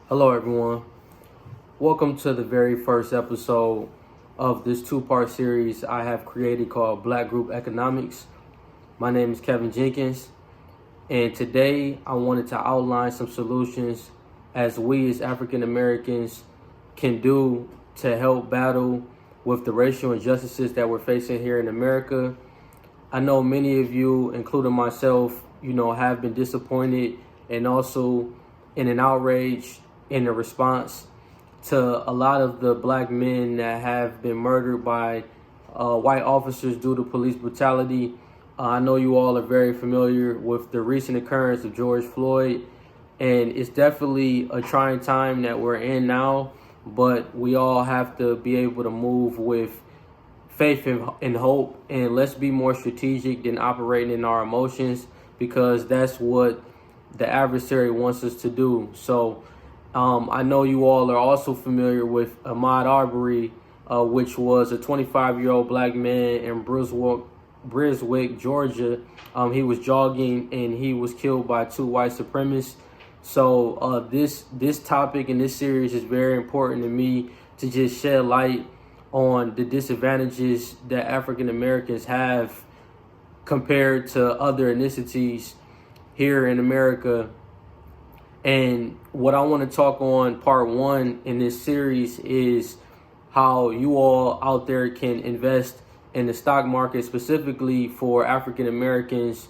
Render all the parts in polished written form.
Hello, everyone. Welcome to the very first episode of this two-part series I have created called Black Group Economics. My name is Kevin Jenkins, and today I wanted to outline some solutions as we as African Americans can do to help battle with the racial injustices that we're facing here in America. I know many of you, including myself, have been disappointed and also in an outrage in the response to a lot of the black men that have been murdered by white officers due to police brutality. I know you all are very familiar with the recent occurrence of George Floyd, and it's definitely a trying time that we're in now, but we all have to be able to move with faith and hope, and let's be more strategic than operating in our emotions, because that's what the adversary wants us to do. So I know you all are also familiar with Ahmaud Arbery, which was a 25-year-old black man in Brunswick, Georgia. He was jogging and he was killed by two white supremacists. So this topic in this series is very important to me to just shed light on the disadvantages that African Americans have compared to other ethnicities here in America. And what I want to talk on part one in this series is how you all out there can invest in the stock market, specifically for African Americans.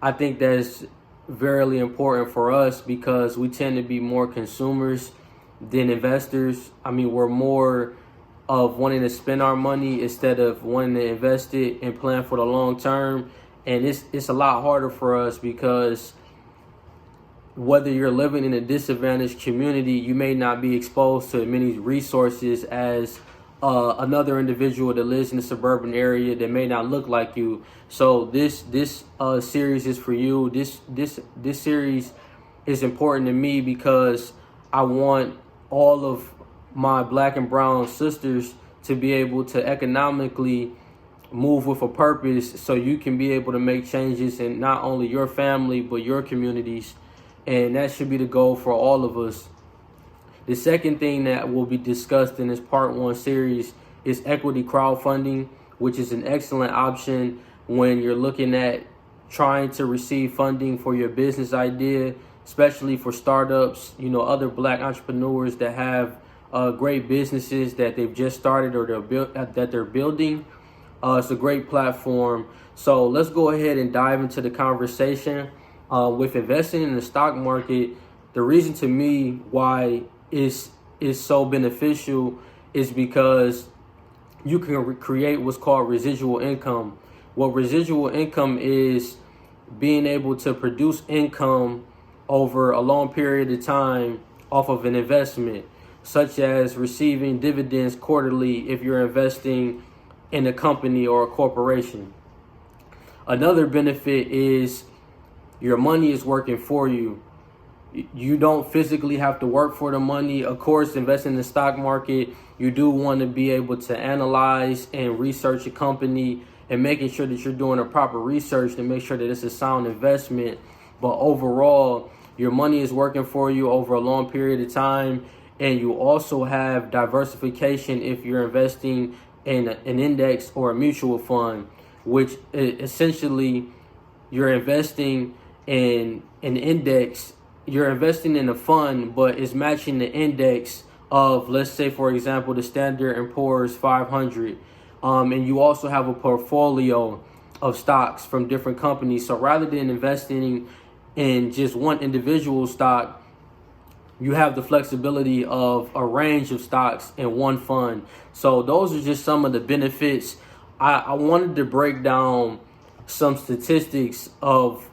I think that's very important for us because we tend to be more consumers than investors. I mean, we're more of wanting to spend our money instead of wanting to invest it and plan for the long term. And it's a lot harder for us because whether you're living in a disadvantaged community, you may not be exposed to many resources as another individual that lives in a suburban area that may not look like you. So this series is for you. This series is important to me because I want all of my black and brown sisters to be able to economically move with a purpose, so you can be able to make changes in not only your family but your communities. And that should be the goal for all of us. The second thing that will be discussed in this part one series is equity crowdfunding, which is an excellent option when you're looking at trying to receive funding for your business idea, especially for startups, other black entrepreneurs that have great businesses that they've just started or they're building. It's a great platform. So let's go ahead and dive into the conversation. With investing in the stock market, the reason to me why it's so beneficial is because you can create what's called residual income. What residual income is being able to produce income over a long period of time off of an investment, such as receiving dividends quarterly if you're investing in a company or a corporation. Another benefit is your money is working for you. You don't physically have to work for the money. Of course, investing in the stock market, you do want to be able to analyze and research a company and making sure that you're doing the proper research to make sure that it's a sound investment. But overall, your money is working for you over a long period of time. And you also have diversification if you're investing in an index or a mutual fund, which essentially you're investing in an index. You're investing in a fund, but it's matching the index of, let's say, for example, the Standard & Poor's 500. And you also have a portfolio of stocks from different companies. So rather than investing in just one individual stock, you have the flexibility of a range of stocks in one fund. So those are just some of the benefits. I wanted to break down some statistics of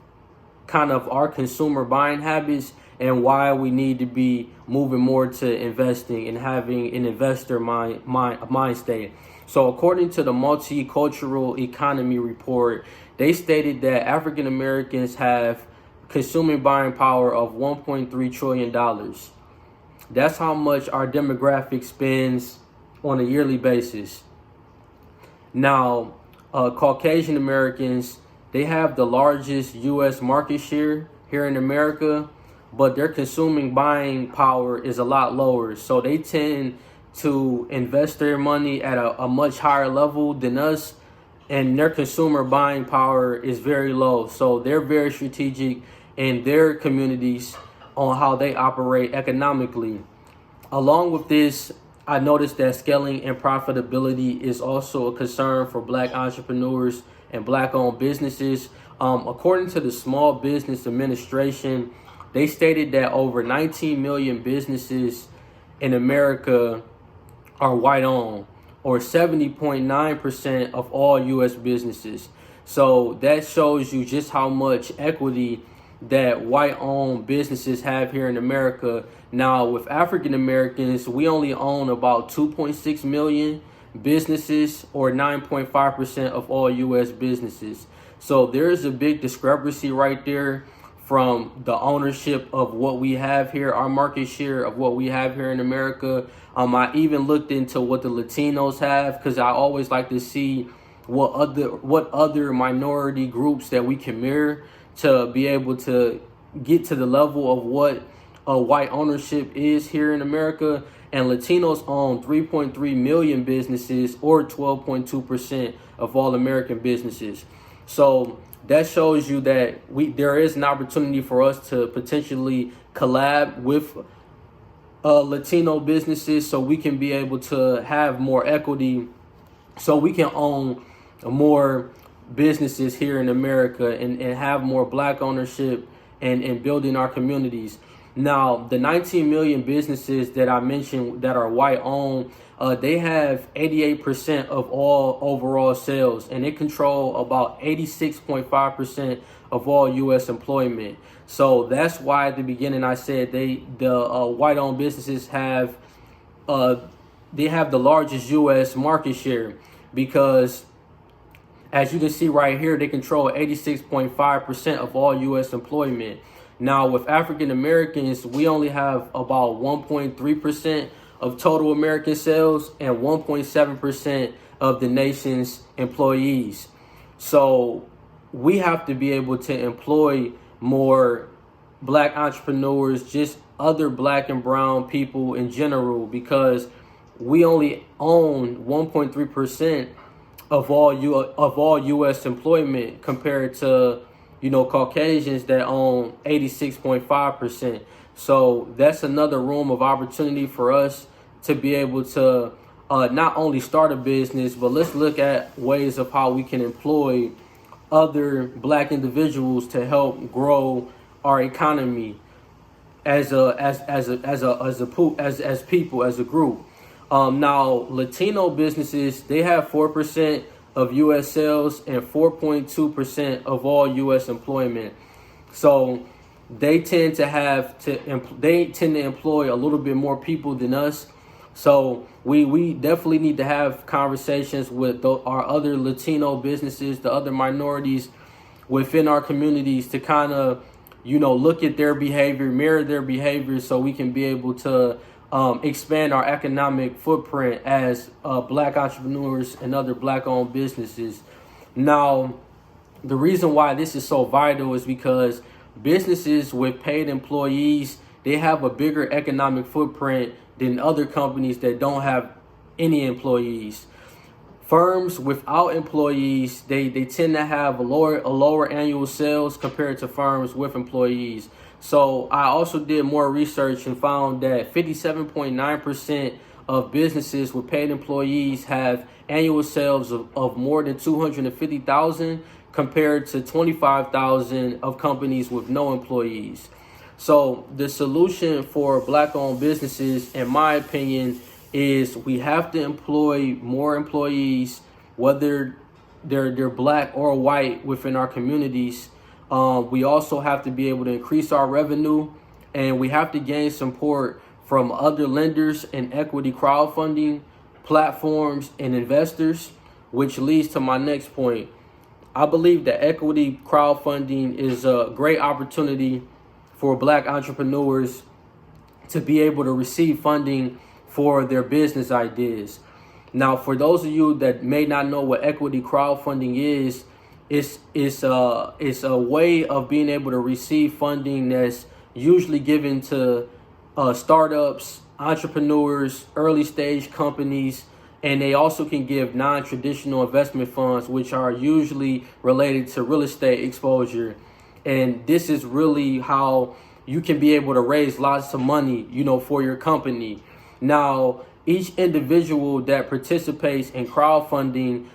kind of our consumer buying habits and why we need to be moving more to investing and having an investor mind state. So according to the Multicultural Economy Report, they stated that African Americans have consuming buying power of $1.3 trillion. That's how much our demographic spends on a yearly basis. Now, Caucasian Americans, they have the largest U.S. market share here in America. but their consuming buying power is a lot lower. So they tend to invest their money at a much higher level than us, and their consumer buying power is very low. So they're very strategic in their communities on how they operate economically. Along with this, I noticed that scaling and profitability is also a concern for Black entrepreneurs and Black-owned businesses. According to the Small Business Administration, they stated that over 19 million businesses in America are white-owned, or 70.9% of all U.S. businesses. So that shows you just how much equity that white-owned businesses have here in America. Now, with African Americans, we only own about 2.6 million businesses, or 9.5% of all U.S. businesses. So there's a big discrepancy right there from the ownership of what we have here, our market share of what we have here in America. I even looked into what the Latinos have, because I always like to see what other minority groups that we can mirror to be able to get to the level of what white ownership is here in America. And Latinos own 3.3 million businesses, or 12.2% of all American businesses. So that shows you that there is an opportunity for us to potentially collab with Latino businesses, so we can be able to have more equity, so we can own more businesses here in America and have more Black ownership and building our communities. Now, the 19 million businesses that I mentioned that are white owned, they have 88% of all overall sales, and they control about 86.5% of all U.S. employment. So that's why at the beginning I said the white owned businesses have the largest U.S. market share, because as you can see right here, they control 86.5% of all U.S. employment. Now, with African Americans, we only have about 1.3% of total American sales and 1.7% of the nation's employees. So we have to be able to employ more Black entrepreneurs, just other Black and brown people in general, because we only own 1.3% of all U.S. employment, compared to Caucasians that own 86.5%. So that's another room of opportunity for us to be able to not only start a business, but let's look at ways of how we can employ other Black individuals to help grow our economy as people, as a group. Now, Latino businesses, they have 4% of U.S. sales and 4.2% of all U.S. employment. So they tend to employ a little bit more people than us. So we definitely need to have conversations with our other Latino businesses, the other minorities within our communities, to kind of look at their behavior, mirror their behavior, so we can be able to expand our economic footprint as Black entrepreneurs and other Black-owned businesses. Now, the reason why this is so vital is because businesses with paid employees, they have a bigger economic footprint than other companies that don't have any employees. Firms without employees, they tend to have a lower annual sales compared to firms with employees. So I also did more research and found that 57.9% of businesses with paid employees have annual sales of more than $250,000, compared to 25,000 of companies with no employees. So the solution for Black-owned businesses, in my opinion, is we have to employ more employees, whether they're Black or white, within our communities. We also have to be able to increase our revenue, and we have to gain support from other lenders and equity crowdfunding platforms and investors, which leads to my next point. I believe that equity crowdfunding is a great opportunity for Black entrepreneurs to be able to receive funding for their business ideas. Now, for those of you that may not know what equity crowdfunding is, it's a way of being able to receive funding that's usually given to startups, entrepreneurs, early stage companies, and they also can give non-traditional investment funds, which are usually related to real estate exposure. And this is really how you can be able to raise lots of money, for your company. Now, each individual that participates in crowdfunding,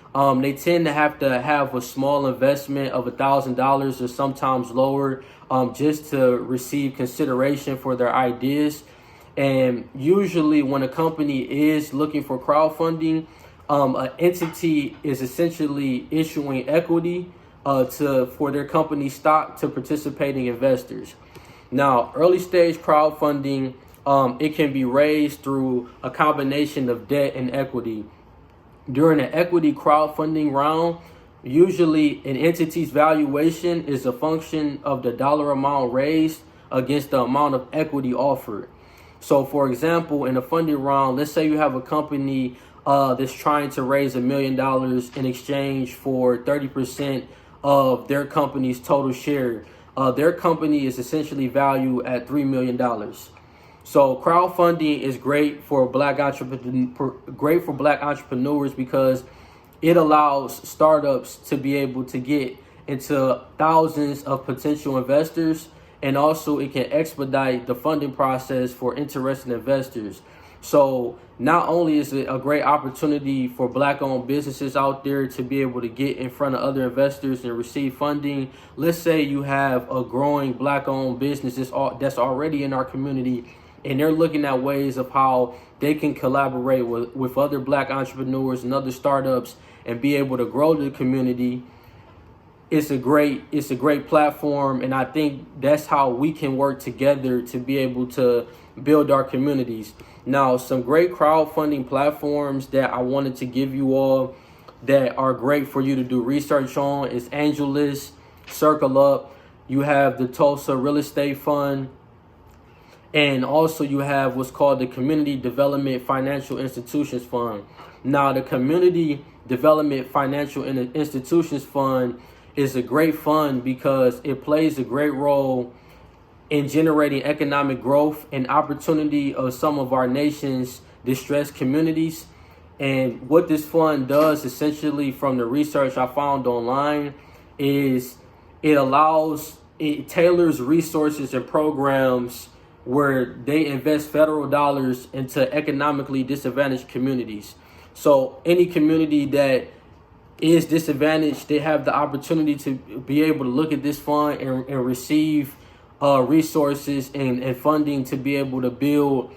they tend to have a small investment of $1,000 or sometimes lower, just to receive consideration for their ideas. And usually when a company is looking for crowdfunding, an entity is essentially issuing equity for their company stock to participating investors. Now, early stage crowdfunding, it can be raised through a combination of debt and equity. During an equity crowdfunding round, usually an entity's valuation is a function of the dollar amount raised against the amount of equity offered. So, for example, in a funding round, let's say you have a company that's trying to raise $1 million in exchange for 30% of their company's total share. Their company is essentially valued at $3 million. So crowdfunding is great for black entrepreneurs because it allows startups to be able to get into thousands of potential investors, and also it can expedite the funding process for interested investors. So not only is it a great opportunity for black-owned businesses out there to be able to get in front of other investors and receive funding. Let's say you have a growing black-owned business that's already in our community, and they're looking at ways of how they can collaborate with other black entrepreneurs and other startups and be able to grow the community. It's a great platform, and I think that's how we can work together to be able to build our communities. Now, some great crowdfunding platforms that I wanted to give you all that are great for you to do research on is AngelList, Circle Up. You have the Tulsa Real Estate Fund, and also you have what's called the Community Development Financial Institutions Fund. Now, the Community Development Financial Institutions Fund is a great fund because it plays a great role in generating economic growth and opportunity of some of our nation's distressed communities. And what this fund does, essentially, from the research I found online, is it tailors resources and programs where they invest federal dollars into economically disadvantaged communities. So any community that is disadvantaged, they have the opportunity to be able to look at this fund and receive resources and funding to be able to build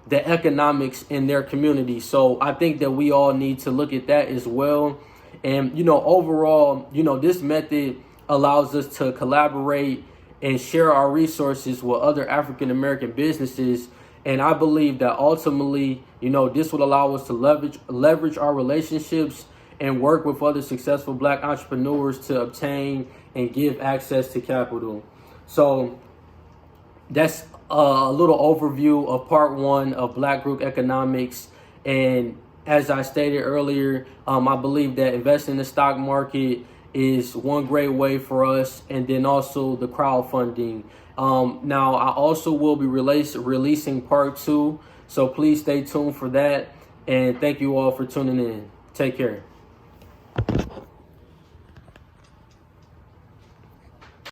the economics in their community. So I think that we all need to look at that as well. And, overall, this method allows us to collaborate and share our resources with other African-American businesses. And I believe that ultimately, this will allow us to leverage our relationships and work with other successful black entrepreneurs to obtain and give access to capital. So that's a little overview of part one of Black Group Economics. And as I stated earlier, I believe that investing in the stock market is one great way for us, and then also the crowdfunding. Now, I also will be releasing part two, so please stay tuned for that. And thank you all for tuning in. Take care.